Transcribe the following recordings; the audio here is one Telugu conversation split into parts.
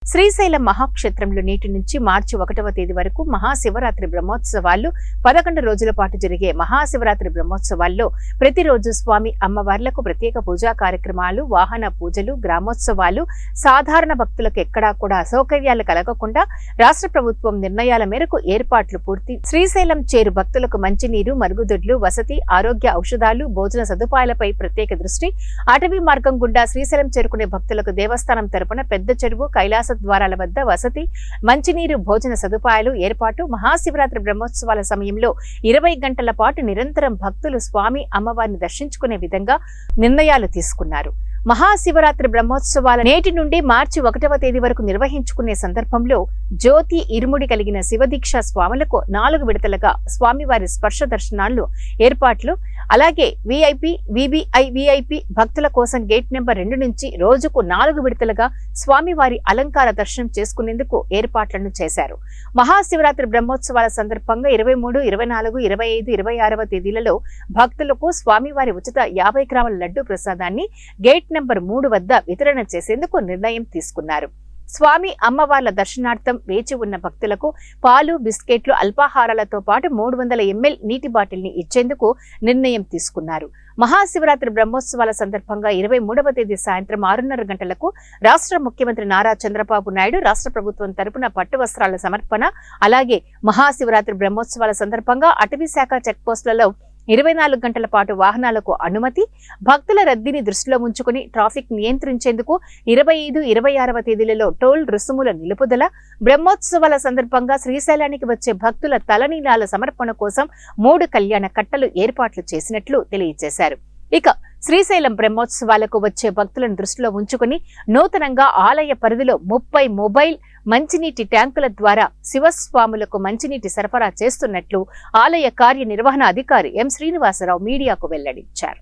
శ్రీశైలం మహాక్షేత్రంలో నేటి నుంచి మార్చి 1వ తేదీ వరకు మహాశివరాత్రి బ్రహ్మోత్సవాలు 11 రోజుల పాటు జరిగే మహాశివరాత్రి బ్రహ్మోత్సవాల్లో ప్రతిరోజు స్వామి అమ్మవార్లకు ప్రత్యేక పూజా కార్యక్రమాలు, వాహన పూజలు, గ్రామోత్సవాలు, సాధారణ భక్తులకు ఎక్కడా కూడా అసౌకర్యాలు కలగకుండా రాష్ట్ర ప్రభుత్వం నిర్ణయాల మేరకు ఏర్పాట్లు పూర్తి. శ్రీశైలం చేరు భక్తులకు మంచినీరు, మరుగుదొడ్లు, వసతి, ఆరోగ్య ఔషధాలు, భోజన సదుపాయాలపై ప్రత్యేక దృష్టి. అటవీ మార్గం గుండా శ్రీశైలం చేరుకునే భక్తులకు దేవస్థానం తరపున పెద్ద చెరువు, కైలాస ద్వారాల వద్ద వసతి, మంచినీరు, భోజన సదుపాయాలు ఏర్పాటు. మహాశివరాత్రి బ్రహ్మోత్సవాల సమయంలో 20 గంటల పాటు నిరంతరం భక్తులు స్వామి అమ్మవారిని దర్శించుకునే విధంగా నిర్ణయాలు తీసుకున్నారు. మహాశివరాత్రి బ్రహ్మోత్సవాల నేటి నుండి మార్చి 1వ తేదీ వరకు నిర్వహించుకునే సందర్భంలో జ్యోతి ఇరుముడి కలిగిన శివదీక్ష స్వాములకు 4 విడతలుగా స్వామివారి స్పర్శ దర్శనాలు ఏర్పాట్లు. అలాగే విఐపి, వివిఐ, భక్తుల కోసం గేట్ నెంబర్ 2 నుంచి రోజుకు 4 విడతలుగా స్వామివారి అలంకార దర్శనం చేసుకునేందుకు ఏర్పాట్లను చేశారు. మహాశివరాత్రి బ్రహ్మోత్సవాల సందర్భంగా 23, 24, 25, 26వ తేదీలలో భక్తులకు స్వామివారి ఉచిత 50 గ్రాముల లడ్డూ ప్రసాదాన్ని గేట్ నెంబర్ 3 వద్ద వితరణ చేసేందుకు నిర్ణయం తీసుకున్నారు. స్వామి అమ్మవార్ల దర్శనార్థం వేచి ఉన్న భక్తులకు పాలు, బిస్కెట్లు, అల్పాహారాలతో పాటు 300 ml నీటి బాటిల్ని ఇచ్చేందుకు నిర్ణయం తీసుకున్నారు. మహాశివరాత్రి బ్రహ్మోత్సవాల సందర్భంగా 23వ తేదీ సాయంత్రం 6:30 గంటలకు రాష్ట్ర ముఖ్యమంత్రి నారా చంద్రబాబు నాయుడు రాష్ట్ర ప్రభుత్వం తరపున పట్టు వస్త్రాల సమర్పణ, అలాగే మహాశివరాత్రి బ్రహ్మోత్సవాల సందర్భంగా అటవీ శాఖ చెక్పోస్టులలో 24 గంటల పాటు వాహనాలకు అనుమతి. భక్తుల రద్దీని దృష్టిలో ఉంచుకుని ట్రాఫిక్ నియంత్రించేందుకు 25, 26వ తేదీలలో టోల్ రుసుముల నిలుపుదల. బ్రహ్మోత్సవాల సందర్భంగా శ్రీశైలానికి వచ్చే భక్తుల తలనీలాల సమర్పణ కోసం 3 కళ్యాణ కట్టలు ఏర్పాట్లు చేసినట్లు తెలియజేశారు. ఇక శ్రీశైలం బ్రహ్మోత్సవాలకు వచ్చే భక్తులను దృష్టిలో ఉంచుకుని నూతనంగా ఆలయ పరిధిలో 30 మొబైల్ మంచినీటి ట్యాంకుల ద్వారా శివస్వాములకు మంచినీటి సరఫరా చేస్తున్నట్లు ఆలయ కార్యనిర్వహణ అధికారి ఎం శ్రీనివాసరావు మీడియాకు వెల్లడించారు.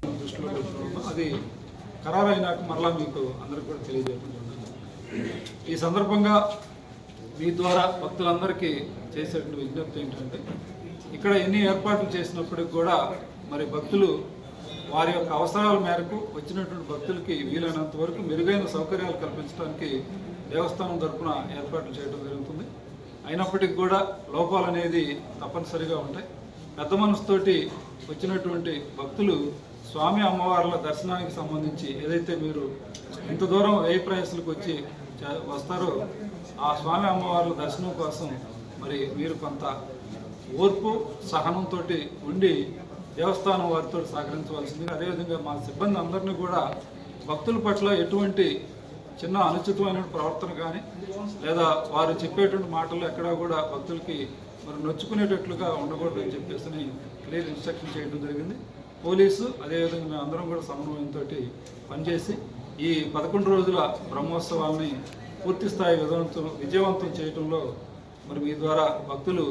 ఈ సందర్భంగా మీ ద్వారా భక్తులందరికీ చేసేటువంటి విజ్ఞప్తి ఏంటంటే, ఇక్కడ ఎన్ని ఏర్పాట్లు చేసినప్పటికి కూడా మరి భక్తులు వారి యొక్క అవసరాల మేరకు వచ్చినటువంటి భక్తులకి వీలైనంత వరకు మెరుగైన సౌకర్యాలు కల్పించడానికి దేవస్థానం తరఫున ఏర్పాట్లు చేయడం జరుగుతుంది. అయినప్పటికీ కూడా లోపాలు అనేది తప్పనిసరిగా ఉంటాయి. పెద్ద మనసుతోటి వచ్చినటువంటి భక్తులు స్వామి అమ్మవార్ల దర్శనానికి సంబంధించి ఏదైతే మీరు ఇంత దూరం వ్యయ ప్రయాసాలకు వచ్చి వస్తారో ఆ స్వామి అమ్మవార్ల దర్శనం కోసం మరి మీరు కొంత ఓర్పు, సహనంతో ఉండి దేవస్థానం వారితో సహకరించవలసింది. అదేవిధంగా మా సిబ్బంది అందరినీ కూడా భక్తుల పట్ల ఎటువంటి చిన్న అనుచితమైన ప్రవర్తన కానీ లేదా వారు చెప్పేటువంటి మాటలు ఎక్కడా కూడా భక్తులకి మరి నొచ్చుకునేటట్లుగా ఉండకూడదు అని చెప్పేసి క్లియర్ ఇన్స్ట్రక్షన్ చేయడం జరిగింది. పోలీసు అదేవిధంగా మేము అందరం కూడా సమన్వయంతో పనిచేసి ఈ 11 రోజుల బ్రహ్మోత్సవాల్ని పూర్తి స్థాయి విజయవంతం చేయడంలో మరి మీ ద్వారా భక్తులు